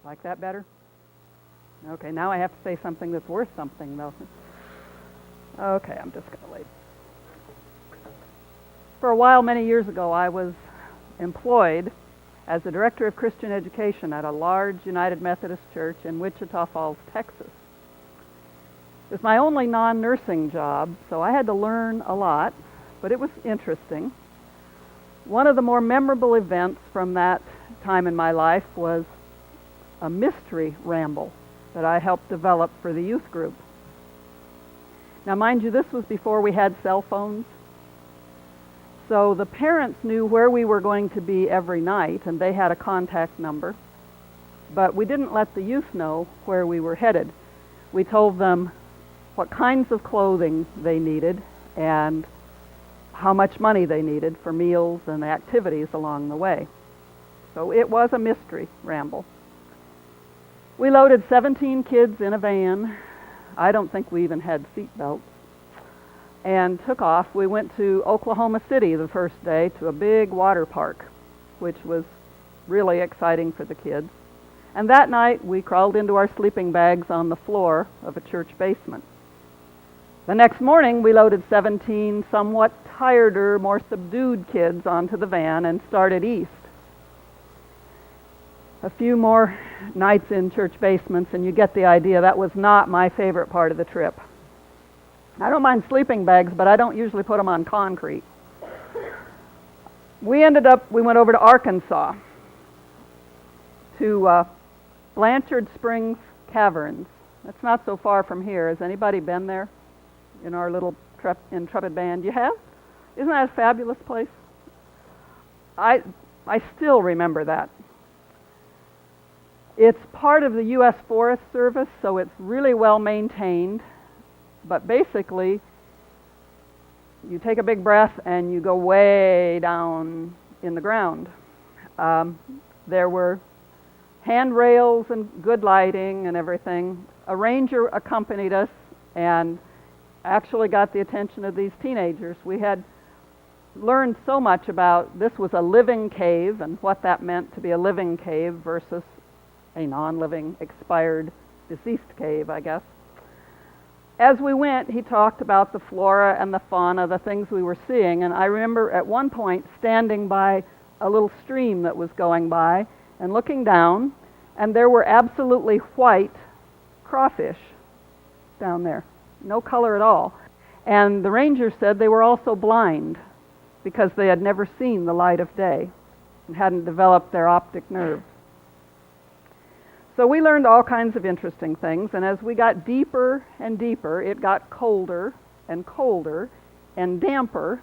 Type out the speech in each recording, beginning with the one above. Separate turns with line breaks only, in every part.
Like that better? Okay, now I have to say something that's worth something, though. Okay, I'm just going to leave. For a while, many years ago, I was employed as the director of Christian education at a large United Methodist church in Wichita Falls, Texas. It was my only non-nursing job, so I had to learn a lot, but it was interesting. One of the more memorable events from that time in my life was a mystery ramble that I helped develop for the youth group. Now, mind you, this was before we had cell phones. So the parents knew where we were going to be every night, and they had a contact number. But we didn't let the youth know where we were headed. We told them what kinds of clothing they needed and how much money they needed for meals and activities along the way. So it was a mystery ramble. We loaded 17 kids in a van. I don't think we even had seat belts. And took off. We went to Oklahoma City the first day to a big water park, which was really exciting for the kids. And that night we crawled into our sleeping bags on the floor of a church basement. The next morning we loaded 17 somewhat tireder, more subdued kids onto the van and started east. A few more nights in church basements, and you get the idea. That was not my favorite part of the trip. I don't mind sleeping bags, but I don't usually put them on concrete. We went over to Arkansas, to Blanchard Springs Caverns. That's not so far from here. Has anybody been there in our little intrepid band? You have? Isn't that a fabulous place? I still remember that. It's part of the U.S. Forest Service, so it's really well maintained. But basically, you take a big breath and you go way down in the ground. There were handrails and good lighting and everything. A ranger accompanied us and actually got the attention of these teenagers. We had learned so much about this was a living cave and what that meant to be a living cave versus a non-living, expired, deceased cave, I guess. As we went, he talked about the flora and the fauna, the things we were seeing, and I remember at one point standing by a little stream that was going by and looking down, and there were absolutely white crawfish down there, no color at all. And the ranger said they were also blind because they had never seen the light of day and hadn't developed their optic nerve. So we learned all kinds of interesting things, and as we got deeper and deeper, it got colder and colder and damper,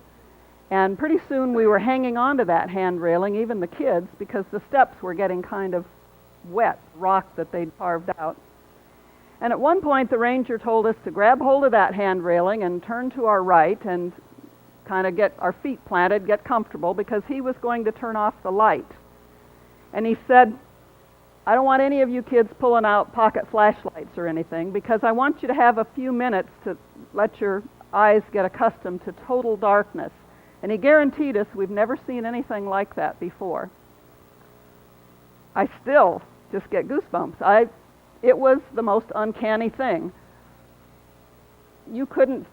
and pretty soon we were hanging on to that hand railing, even the kids, because the steps were getting kind of wet, rock that they'd carved out. And at one point the ranger told us to grab hold of that hand railing and turn to our right and kind of get our feet planted, get comfortable, because he was going to turn off the light. And he said, I don't want any of you kids pulling out pocket flashlights or anything, because I want you to have a few minutes to let your eyes get accustomed to total darkness. And he guaranteed us we've never seen anything like that before. I still just get goosebumps. It was the most uncanny thing. You couldn't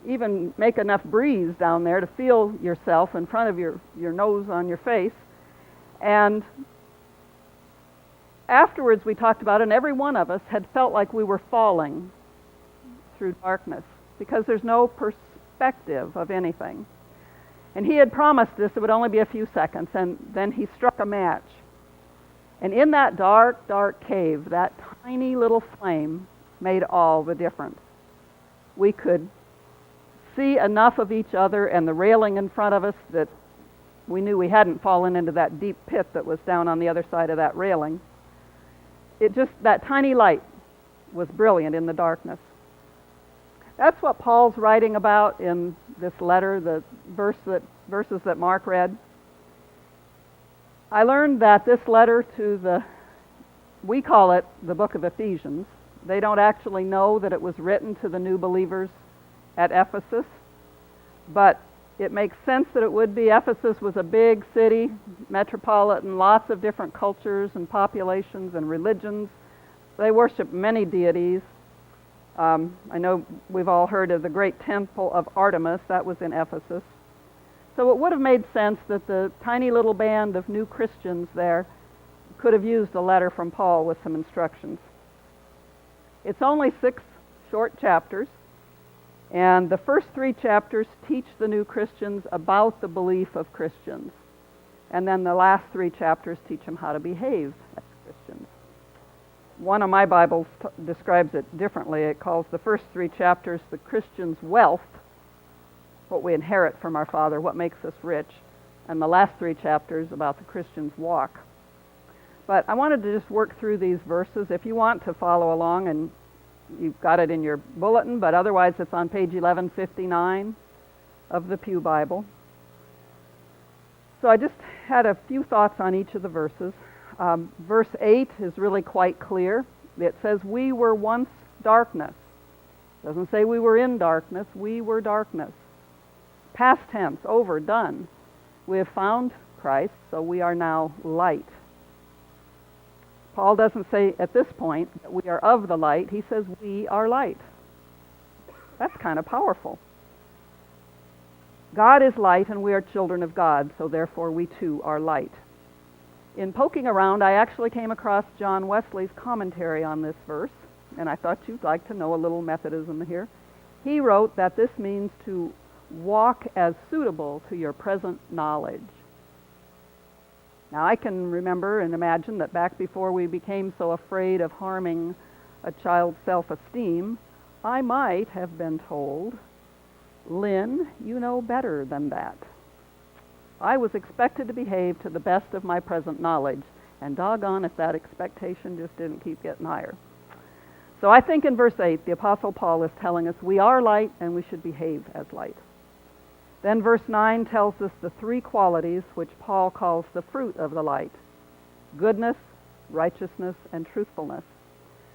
even make enough breeze down there to feel yourself in front of your nose on your face. And afterwards we talked about it, and every one of us had felt like we were falling through darkness because there's no perspective of anything. And he had promised us it would only be a few seconds, and then he struck a match. And in that dark, dark cave, that tiny little flame made all the difference. We could see enough of each other and the railing in front of us that we knew we hadn't fallen into that deep pit that was down on the other side of that railing. That tiny light was brilliant in the darkness. That's what Paul's writing about in this letter, the verses that Mark read. I learned that this letter we call it the book of Ephesians. They don't actually know that it was written to the new believers at Ephesus, but It makes sense that it would be. Ephesus was a big city, metropolitan, lots of different cultures and populations and religions. They worship many deities. I know we've all heard of the great temple of Artemis. That was in Ephesus. So it would have made sense that the tiny little band of new Christians there could have used a letter from Paul with some instructions. It's only 6 short chapters, and the first 3 chapters teach the new Christians about the belief of Christians. And then the last 3 chapters teach them how to behave as Christians. One of my Bibles describes it differently. It calls the first 3 chapters the Christian's wealth, what we inherit from our Father, what makes us rich, and the last 3 chapters about the Christian's walk. But I wanted to just work through these verses. If you want to follow along, and you've got it in your bulletin, but otherwise it's on page 1159 of the Pew Bible. So I just had a few thoughts on each of the verses. Verse 8 is really quite clear. It says, we were once darkness. It doesn't say we were in darkness, we were darkness. Past tense, over, done. We have found Christ, so we are now light. Paul doesn't say at this point that we are of the light. He says we are light. That's kind of powerful. God is light and we are children of God, so therefore we too are light. In poking around, I actually came across John Wesley's commentary on this verse, and I thought you'd like to know a little Methodism here. He wrote that this means to walk as suitable to your present knowledge. Now, I can remember and imagine that back before we became so afraid of harming a child's self-esteem, I might have been told, Lyn, you know better than that. I was expected to behave to the best of my present knowledge, and doggone if that expectation just didn't keep getting higher. So I think in verse 8, the Apostle Paul is telling us we are light and we should behave as light. Then verse 9 tells us the 3 qualities which Paul calls the fruit of the light: goodness, righteousness, and truthfulness.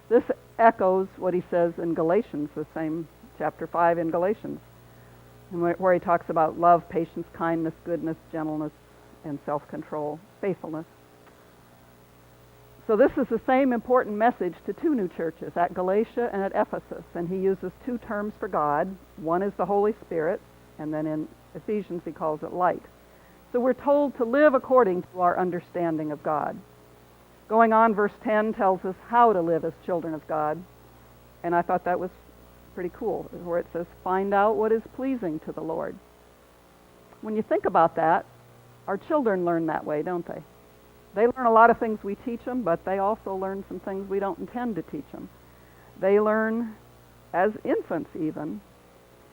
This echoes what he says in Galatians, the same chapter 5 in Galatians, where he talks about love, patience, kindness, goodness, gentleness, and self-control, faithfulness. So this is the same important message to 2 new churches, at Galatia and at Ephesus, and he uses 2 terms for God. One is the Holy Spirit, and then in Ephesians he calls it light. So we're told to live according to our understanding of God. Going on, verse 10 tells us how to live as children of God, and I thought that was pretty cool, where it says, find out what is pleasing to the Lord. When you think about that, our children learn that way, don't they? They learn a lot of things we teach them, but they also learn some things we don't intend to teach them. They learn, as infants even,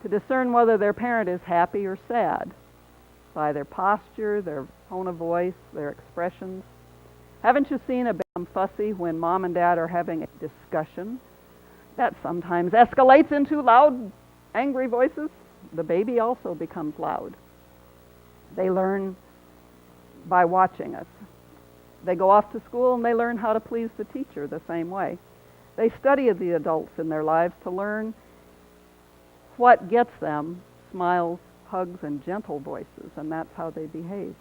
to discern whether their parent is happy or sad by their posture, their tone of voice, their expressions. Haven't you seen a become fussy when mom and dad are having a discussion that sometimes escalates into loud, angry voices? The baby also becomes loud. They learn by watching us. They go off to school and they learn how to please the teacher the same way. They study the adults in their lives to learn what gets them smiles, hugs, and gentle voices, and that's how they behave.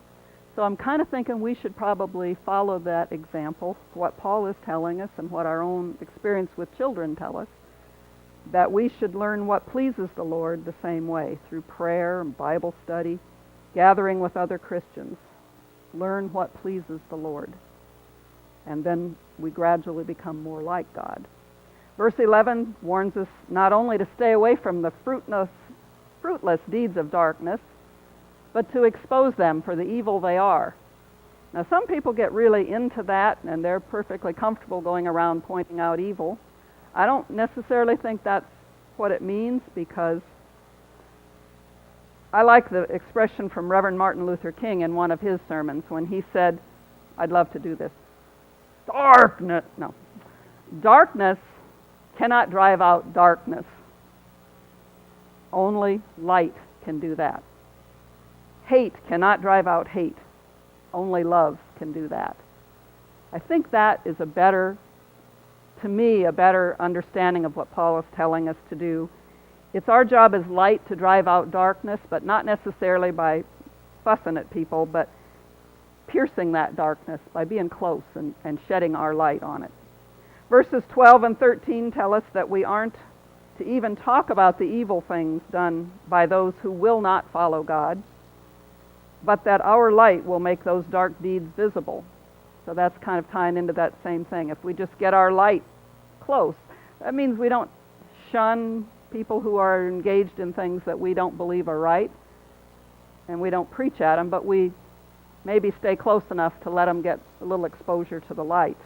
So I'm kind of thinking we should probably follow that example, what Paul is telling us and what our own experience with children tell us, that we should learn what pleases the Lord the same way, through prayer and Bible study, gathering with other Christians. Learn what pleases the Lord. And then we gradually become more like God. Verse 11 warns us not only to stay away from the fruitless deeds of darkness, but to expose them for the evil they are. Now, some people get really into that, and they're perfectly comfortable going around pointing out evil. I don't necessarily think that's what it means, because I like the expression from Reverend Martin Luther King in one of his sermons when he said, I'd love to do this, darkness cannot drive out darkness. Only light can do that. Hate cannot drive out hate. Only love can do that. I think that is a better understanding of what Paul is telling us to do. It's our job as light to drive out darkness, but not necessarily by fussing at people, but piercing that darkness by being close and shedding our light on it. Verses 12 and 13 tell us that we aren't to even talk about the evil things done by those who will not follow God, but that our light will make those dark deeds visible. So that's kind of tying into that same thing. If we just get our light close, that means we don't shun people who are engaged in things that we don't believe are right, and we don't preach at them, but we maybe stay close enough to let them get a little exposure to the light.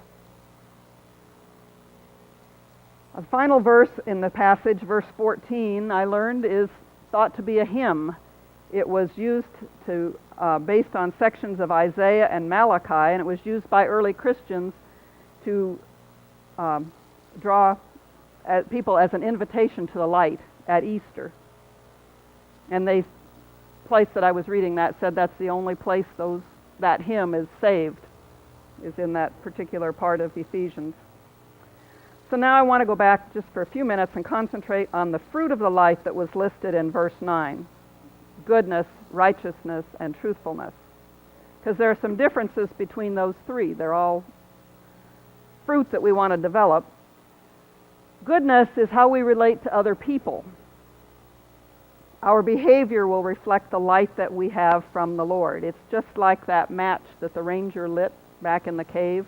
A final verse in the passage, verse 14, I learned is thought to be a hymn. It was used to, based on sections of Isaiah and Malachi, and it was used by early Christians to draw people as an invitation to the light at Easter. And the place that I was reading that said that's the only place that hymn is saved, is in that particular part of Ephesians. So now I want to go back just for a few minutes and concentrate on the fruit of the life that was listed in verse 9. Goodness, righteousness, and truthfulness. Because there are some differences between those three. They're all fruit that we want to develop. Goodness is how we relate to other people. Our behavior will reflect the light that we have from the Lord. It's just like that match that the ranger lit back in the cave,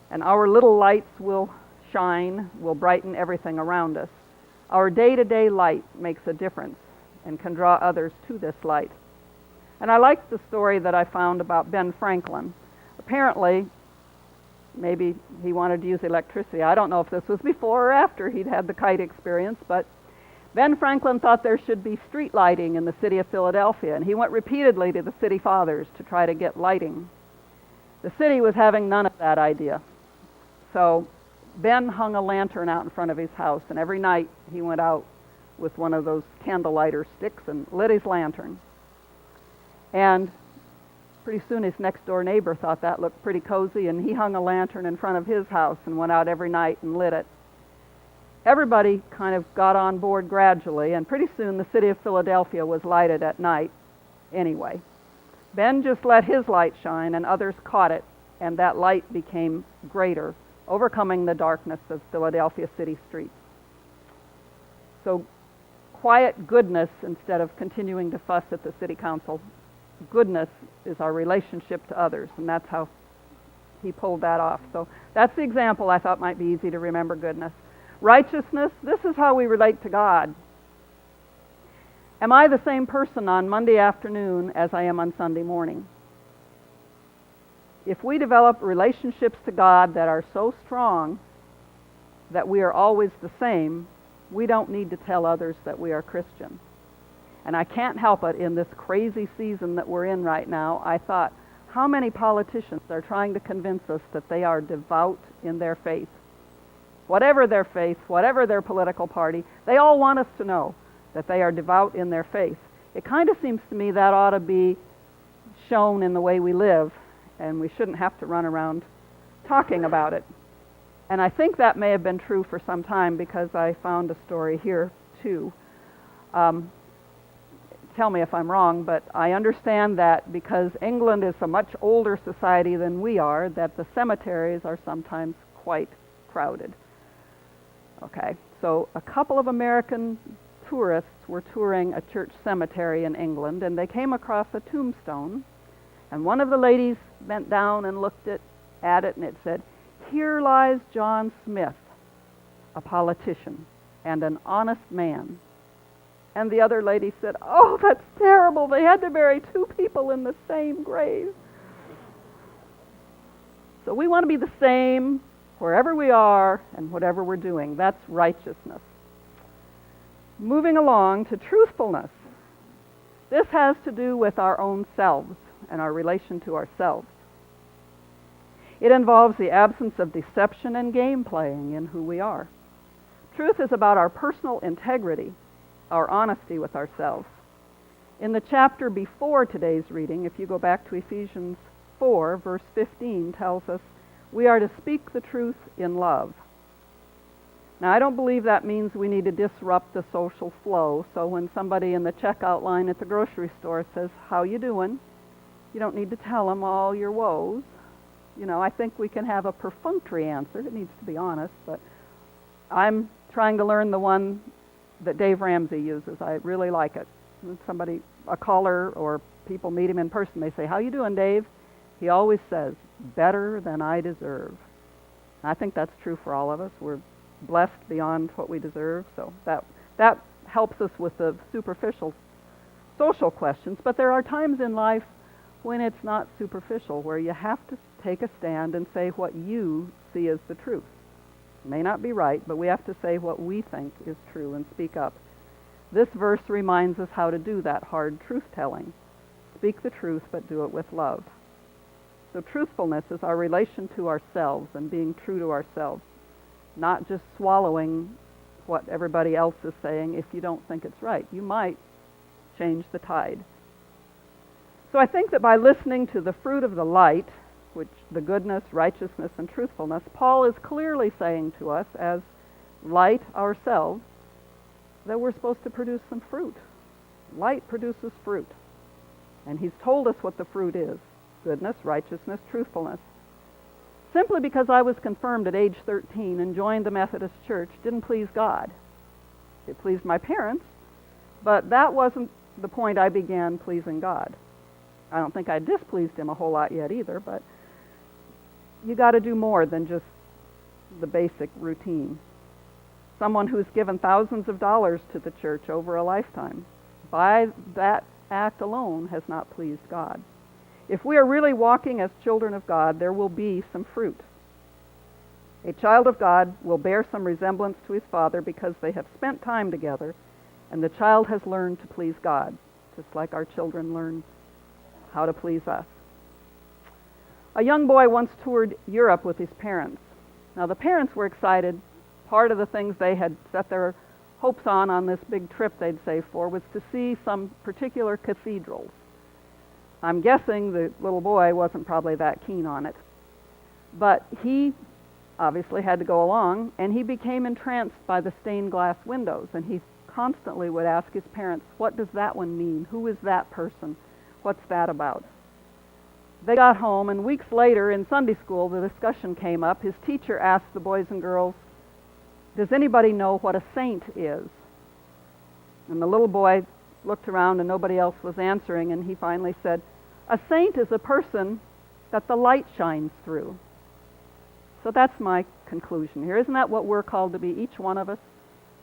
and our little lights will shine, will brighten everything around us. Our day-to-day light makes a difference and can draw others to this light. And I like the story that I found about Ben Franklin. Apparently, maybe he wanted to use electricity. I don't know if this was before or after he'd had the kite experience, but Ben Franklin thought there should be street lighting in the city of Philadelphia, and he went repeatedly to the city fathers to try to get lighting. The city was having none of that idea. So Ben hung a lantern out in front of his house, and every night he went out with one of those candle lighter sticks and lit his lantern. And pretty soon his next door neighbor thought that looked pretty cozy, and he hung a lantern in front of his house and went out every night and lit it. Everybody kind of got on board gradually, and pretty soon the city of Philadelphia was lighted at night anyway. Ben just let his light shine, and others caught it, and that light became greater, overcoming the darkness of Philadelphia city streets. So quiet goodness instead of continuing to fuss at the city council. Goodness is our relationship to others, and that's how he pulled that off. So that's the example I thought might be easy to remember. Goodness. Righteousness, this is how we relate to God. Am I the same person on Monday afternoon as I am on Sunday morning? If we develop relationships to God that are so strong that we are always the same, we don't need to tell others that we are Christian. And I can't help it, in this crazy season that we're in right now, I thought, how many politicians are trying to convince us that they are devout in their faith? Whatever their faith, whatever their political party, they all want us to know that they are devout in their faith. It kind of seems to me that ought to be shown in the way we live, and we shouldn't have to run around talking about it. And I think that may have been true for some time, because I found a story here too. Tell me if I'm wrong, but I understand that because England is a much older society than we are, that the cemeteries are sometimes quite crowded. Okay, so a couple of American tourists were touring a church cemetery in England, and they came across a tombstone, and one of the ladies bent down and looked at it, and it said, "Here lies John Smith, a politician and an honest man." And the other lady said, "Oh, that's terrible. They had to bury two people in the same grave." So we want to be the same wherever we are and whatever we're doing. That's righteousness. Moving along to truthfulness. This has to do with our own selves and our relation to ourselves. It involves the absence of deception and game playing in who we are. Truth is about our personal integrity, our honesty with ourselves. In the chapter before today's reading, if you go back to Ephesians 4, verse 15 tells us we are to speak the truth in love. Now, I don't believe that means we need to disrupt the social flow. So when somebody in the checkout line at the grocery store says, "How you doing?" you don't need to tell them all your woes. You know, I think we can have a perfunctory answer. It needs to be honest, but I'm trying to learn the one that Dave Ramsey uses. I really like it. When somebody, a caller or people meet him in person, they say, "How you doing, Dave?" He always says, "Better than I deserve." And I think that's true for all of us. We're blessed beyond what we deserve, so that helps us with the superficial social questions. But there are times in life when it's not superficial, where you have to take a stand and say what you see as the truth. It may not be right, but we have to say what we think is true and speak up. This verse reminds us how to do that hard truth-telling. Speak the truth, but do it with love. So truthfulness is our relation to ourselves and being true to ourselves, not just swallowing what everybody else is saying if you don't think it's right. You might change the tide. So I think that by listening to the fruit of the light, which the goodness, righteousness, and truthfulness, Paul is clearly saying to us as light ourselves that we're supposed to produce some fruit. Light produces fruit. And he's told us what the fruit is: goodness, righteousness, truthfulness. Simply because I was confirmed at age 13 and joined the Methodist Church didn't please God. It pleased my parents, but that wasn't the point I began pleasing God. I don't think I displeased him a whole lot yet either, but you got to do more than just the basic routine. Someone who's given thousands of dollars to the church over a lifetime, by that act alone, has not pleased God. If we are really walking as children of God, there will be some fruit. A child of God will bear some resemblance to his father because they have spent time together, and the child has learned to please God, just like our children learn how to please us. A young boy once toured Europe with his parents. Now, the parents were excited. Part of the things they had set their hopes on this big trip they'd saved for was to see some particular cathedrals. I'm guessing the little boy wasn't probably that keen on it. But he obviously had to go along, and he became entranced by the stained glass windows, and he constantly would ask his parents, "What does that one mean? Who is that person? What's that about?" They got home, and weeks later in Sunday school, the discussion came up. His teacher asked the boys and girls, "Does anybody know what a saint is?" And the little boy looked around, and nobody else was answering, and he finally said, "A saint is a person that the light shines through." So that's my conclusion here. Isn't that what we're called to be, each one of us?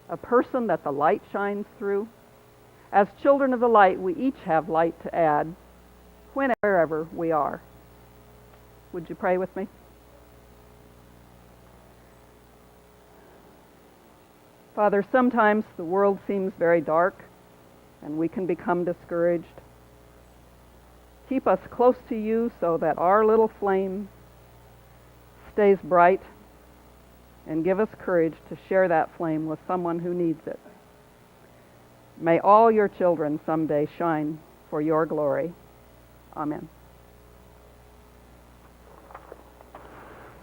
A person that the light shines through? As children of the light, we each have light to add wherever we are. Would you pray with me? Father, sometimes the world seems very dark, and we can become discouraged. Keep us close to you so that our little flame stays bright, and give us courage to share that flame with someone who needs it. May all your children someday shine for your glory. Amen.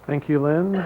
Thank you, Lynn.